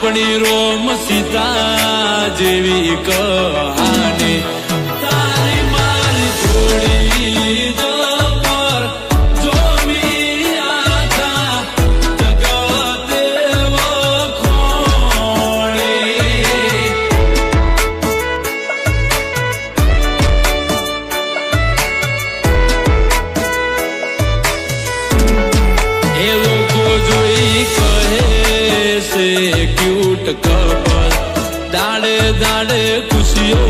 આપણી રોમ સીતા જેવી કહાની તારી મારી જોડી પર જોમી આખા જગતે વખોણી એ લોકો જોઈ કહે છે ક્યુટ કપલ દાડે દાડે ખુશીઓ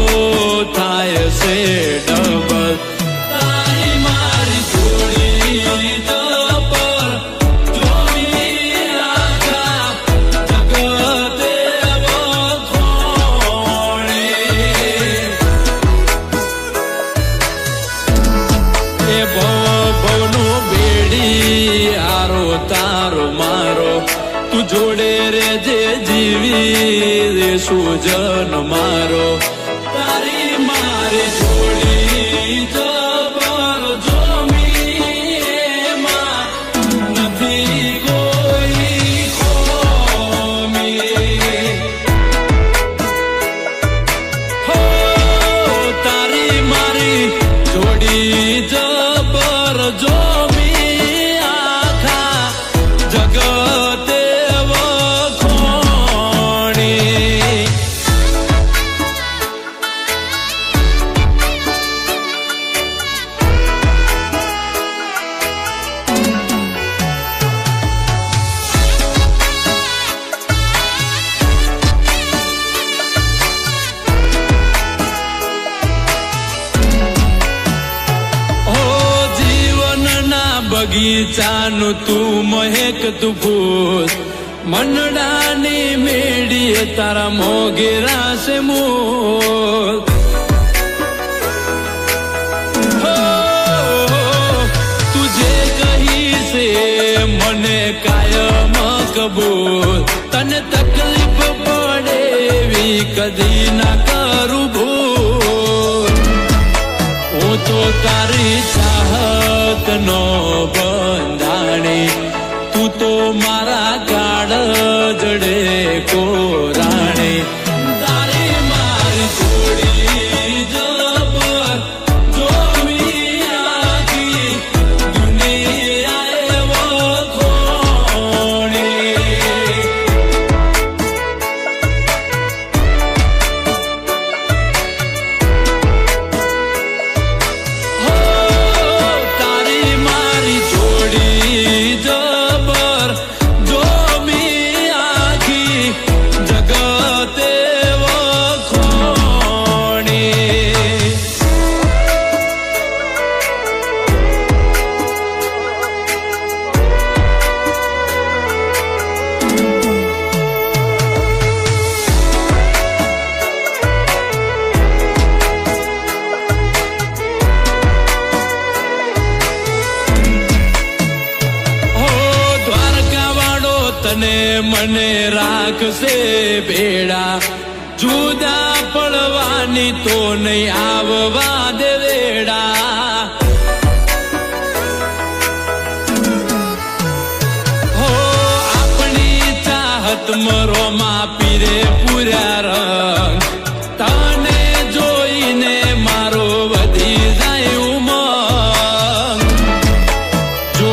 થાય છે ડબલ તારી મારી જોડી પર જોઈ આખા જગતે વખોણી એ ભવનો બેડી આરો તારો મારો તું જોડે રેજે જીવી રે સુજન મારો તારી મારી જોડી જબર જોમી એમાં નથી કોઈ ખોમી હો તારી મારી જોડી જબર જોમી આખા જગતે વખોણી બગીચાનું તું મહેક તું ફૂલ મનડાની મેડીએ તારા મોગેરા છે મૂલ તુજે કહી છે મને કાયમ કબૂલ તને તકલીફ પડે એવી કદી ના કરું ભૂલ હું તો તારી ચાહત નો બંધાણી તું તો મારા કાળ જડે કોરાણી તારી મારી જોડી જબર જોમી આખી દુનિયાએ વખોણી તને મને રાખશે ભેડા જુદા પડવાની તો નહીં આવવા દે વેડા હો આપણી ચાહત મરોમાં પીરે પૂરા રંગ તને જોઈને મારો વધી જાય ઉમંગ જો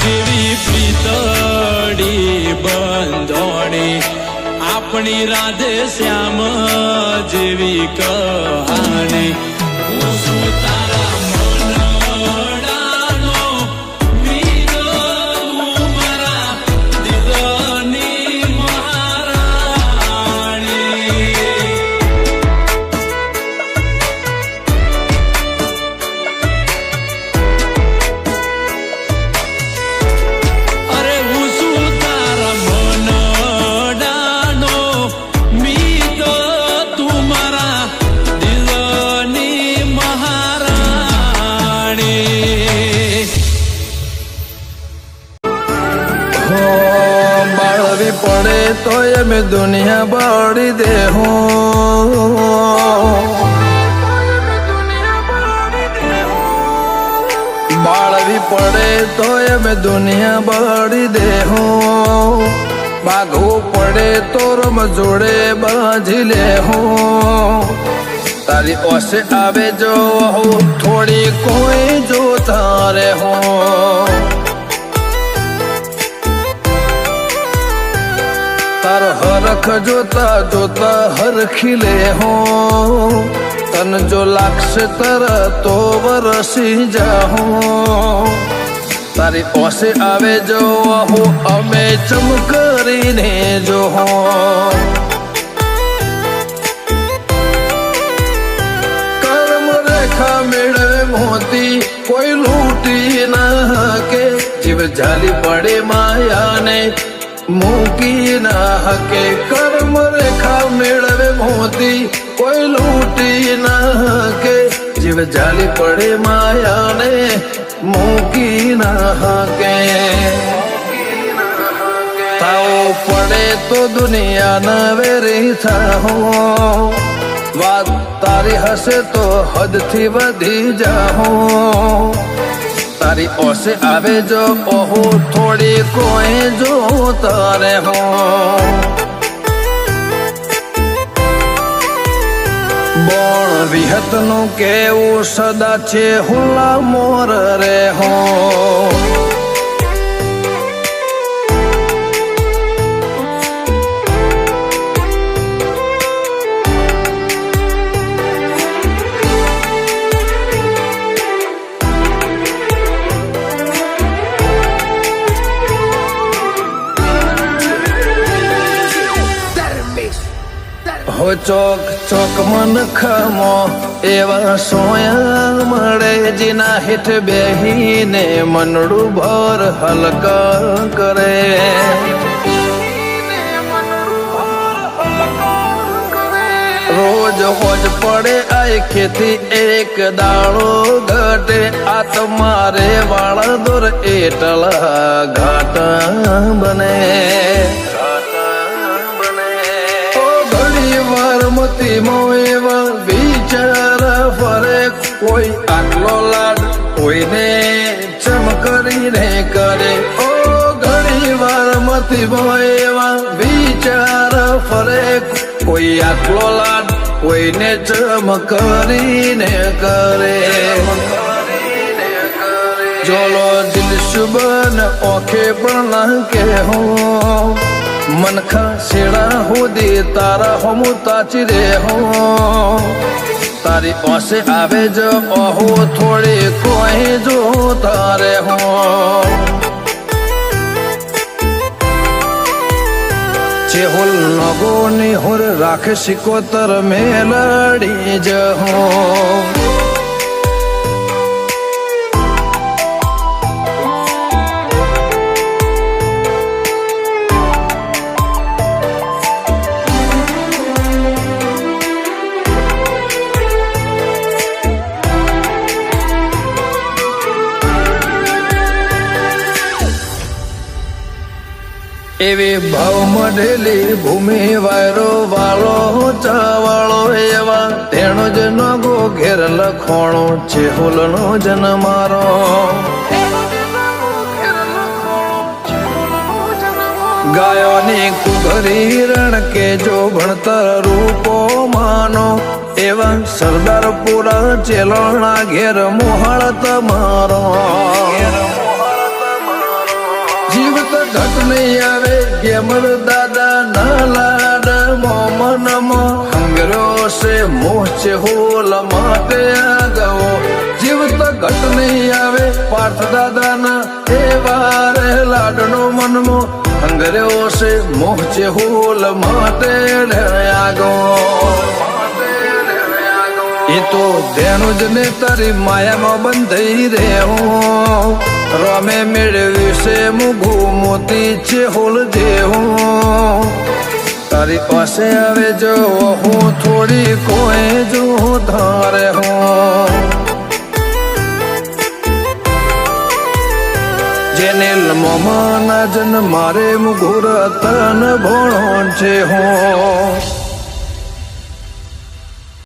જેવી પ્રીતડી બંધોણી આપણી રાધે શ્યામ જેવી કહાની હું શું તારા મનડાનો મીર તું મારા દિલની મહારાણી અરે હું શું તારા મનડાનો મીર તું મારા દિલની મહારાણી બાળવી પડે તો એમ દુનિયા બાળી દે બાળવી પડે તો એમ દુનિયા બાળી દે બાઘવું પડે તો રમ જોડે બાંધી લે હું તારી ઓસે આવે જો હું થોડી કોઈ જોતા રે હું તારો હરખ જોતા જોતા હરખી લે હું તન જો લાગશે તરતો વરસી જાઉં તારી ઓસે આવે જો હું અમે ચમકરીને જો કર્મ રેખા મેળવે મોતી કોઈ લૂંટી ના કે જીવ જાલી પડે માયાને મૂકી ના હકે કર્મ રેખા મેળવે મોતી કોઈ લૂંટી ના હકે જીવ જાલી પડે માયાને મૂકી ના હકે તાવો પડે તો દુનિયા ના વેરી થાહો વાત તારી હશે તો હદથી વધી જાહો તારી ઓસે આવે જો ઓહો થોડી કોઈ જો તારે હો બોણ વિહતનું કેવું સદા છે હુલા મોર રે હો હો ચોક ચોક મન ખમો એવા સોયા મળે જેના હેઠ બેહીને મનડું ભર હલકા કરે રોજ હોજ પડે આય ખેતી એક દાડો ઘટે આ તમારે વાળા દોર એટલા ઘાટા બને મતી મોએવા વિચાર ફરે કોઈ આટલો લાડ કોઈને ચમકરીને કરે ઓ ઘણી વાર મતી મોએવા વિચાર ફરે કોઈ આટલો લાડ કોઈને ચમકરીને કરે જોલો દિલ શુબન ઓખે પણ ના કે હું મનખા શેડા હોદી તારા હોમું તાચી રે હો તારી ઓસે આવે જો ઓહો થોડી કોઈ જો તારે હો ચેહોલ નગો નિહોર રાખે સિકોતર મેલડી જ હો એવી ભાવ મળેલી ભૂમિ વાયરો વાળો ચાવાળો એવા તેનો જ નગો ઘેર લખોણો છે હુલનો જન્મારો ગાયોની કુઘરી રણ કે જો ભણતર રૂપો માનો એવા સરદારપુરા ચેલણા ઘેર મોહળ તમારો જીવત ઘટ નહીં આવે ગેમર દાદા ના લાડ મોમનમો હંગરો સે મોહ છે હોલ માટે આગવો જીવત ઘટ નહીં આવે પાર્થ દાદા ના એ વારે લાડનો મનમો હંગર્યો છે મોહ છે હોલ માટે આગવો એ તો ધેનું જ ને તારી માયામાં બંધાઈ રહેવું રમે મેળવ્યું છે મુગું મોતી છે હોલ દેવું તારી પાસે આવે જો હું થોડી કોઈ જો ધારે હું જેને મોમાના જન મારે મુગુર તન ભણો છે હું